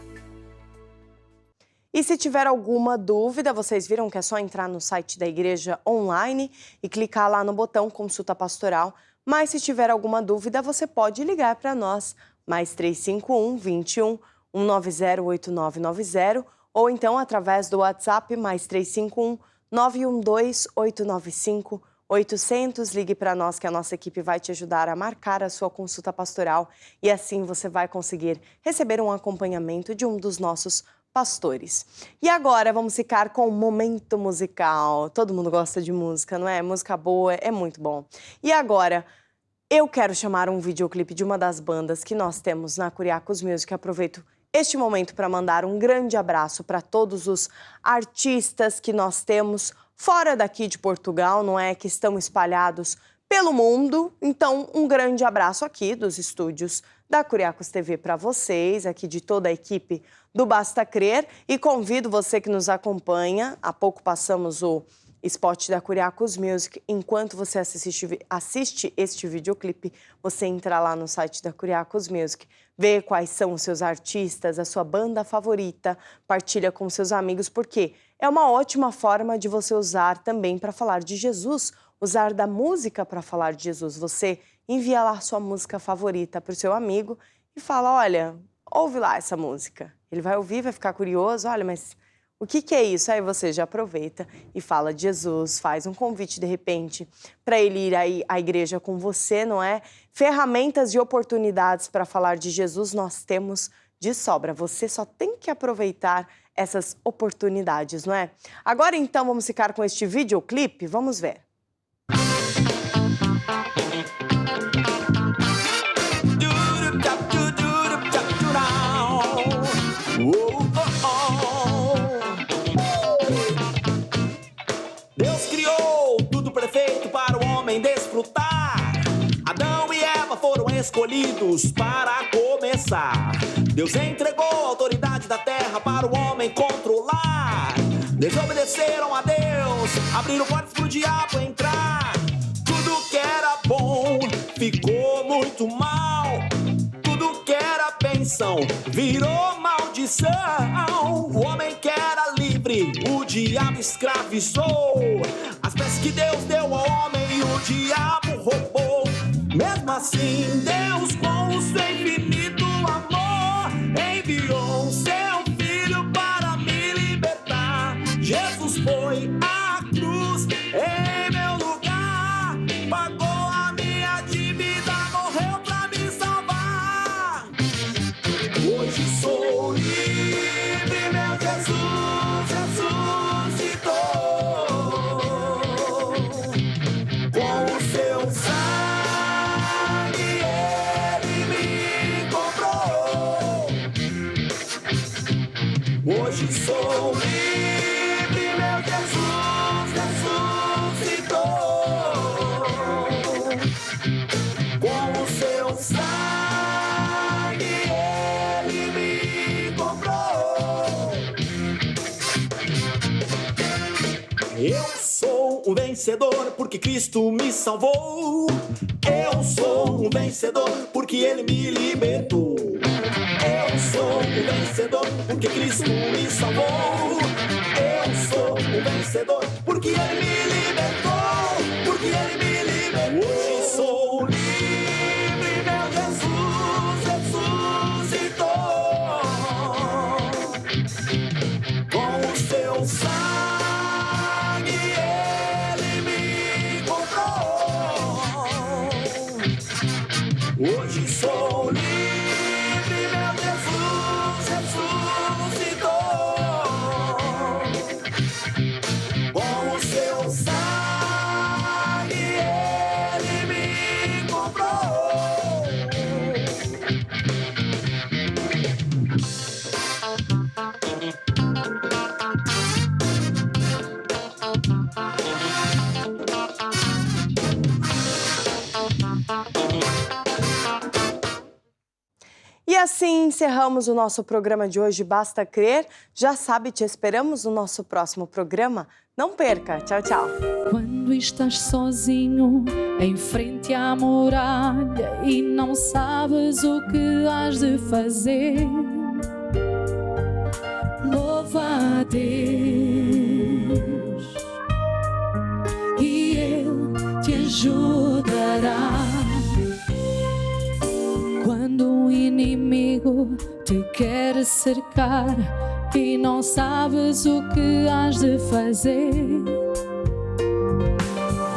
E se tiver alguma dúvida, vocês viram que é só entrar no site da igreja online e clicar lá no botão Consulta Pastoral. Mas se tiver alguma dúvida, você pode ligar para nós, mais 351 21 190 8990, ou então através do WhatsApp, mais 351 912 895 800. Ligue para nós que a nossa equipe vai te ajudar a marcar a sua consulta pastoral e assim você vai conseguir receber um acompanhamento de um dos nossos pastores. E agora vamos ficar com o momento musical. Todo mundo gosta de música, não é? Música boa é muito bom. E agora, eu quero chamar um videoclipe de uma das bandas que nós temos na Curiacos Music. Aproveito este momento para mandar um grande abraço para todos os artistas que nós temos fora daqui de Portugal, não é? Que estão espalhados pelo mundo. Então, um grande abraço aqui dos estúdios da Curiacos TV para vocês, aqui de toda a equipe do Basta Crer. E convido você que nos acompanha, há pouco passamos o spot da Curiacos Music. Enquanto você assiste este videoclipe, você entra lá no site da Curiacos Music, vê quais são os seus artistas, a sua banda favorita, partilha com seus amigos, porque é uma ótima forma de você usar também para falar de Jesus, usar da música para falar de Jesus. Você envia lá sua música favorita para o seu amigo e fala, olha, ouve lá essa música. Ele vai ouvir, vai ficar curioso, olha, mas o que é isso? Aí você já aproveita e fala de Jesus, faz um convite de repente para ele ir aí à igreja com você, não é? Ferramentas e oportunidades para falar de Jesus nós temos de sobra. Você só tem que aproveitar essas oportunidades, não é? Agora então vamos ficar com este videoclipe, vamos ver. Deus criou tudo perfeito para o homem desfrutar. Adão e Eva foram escolhidos para começar. Deus entregou a autoridade da terra para o homem controlar. Desobedeceram a Deus, abriram portas para o diabo entrar. Tudo que era bom ficou muito mal. Tudo que era bênção virou maldição. O homem que era livre, o diabo escravizou. As bênçãos que Deus deu ao homem, o diabo roubou. Mesmo assim, Deus, com o seu infinito amor, enviou o seu filho para me libertar. Jesus foi à cruz em meu lugar, pagou a minha dívida, morreu para me salvar. Hoje sou livre, meu Jesus ressuscitou. Com o seu sangue ele me comprou. Hoje sou livre, meu Jesus ressuscitou. Com o seu sangue ele me comprou. Eu sou um vencedor porque Cristo me salvou. Eu sou um vencedor porque Ele me libertou. Eu sou um vencedor porque Cristo me salvou. Eu sou um vencedor porque Ele me libertou. Porque Ele me libertou. Hoje sou livre, meu Jesus ressuscitou. Com o seu sangue ele me comprou. Hoje sou livre. assim encerramos o nosso programa de hoje, Basta Crer. Já sabe, te esperamos no nosso próximo programa. Não perca. Tchau, tchau. Quando estás sozinho em frente à muralha e não sabes o que has de fazer, louva a Deus e Ele te ajudará. Quando o inimigo te quer cercar e não sabes o que has de fazer,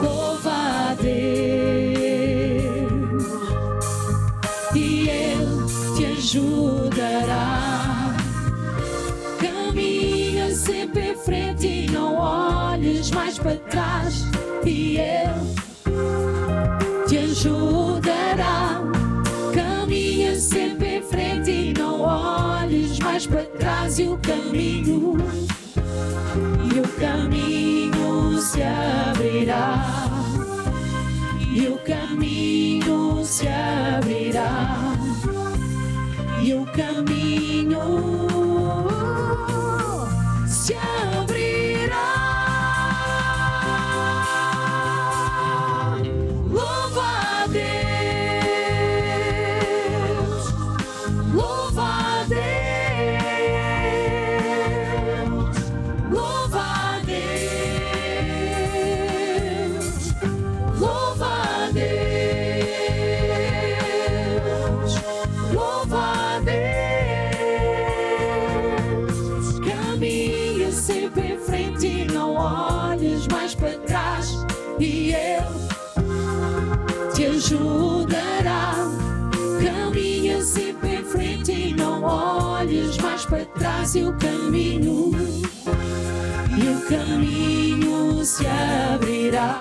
louva a Deus e Ele te ajudará. Caminha sempre em frente e não olhes mais para trás e Ele te ajudará. Caminha sempre em frente e não olhes mais para trás e o caminho se abrirá. E o caminho se abrirá. E o caminho se abrirá. Louva a Deus, louva a Deus, louva a Deus, louva a Deus, louva a Deus. Caminha sempre em frente e não olhes mais para trás e Ele te ajudará. Caminha sempre em frente e não olhes mais para trás e o caminho se abrirá.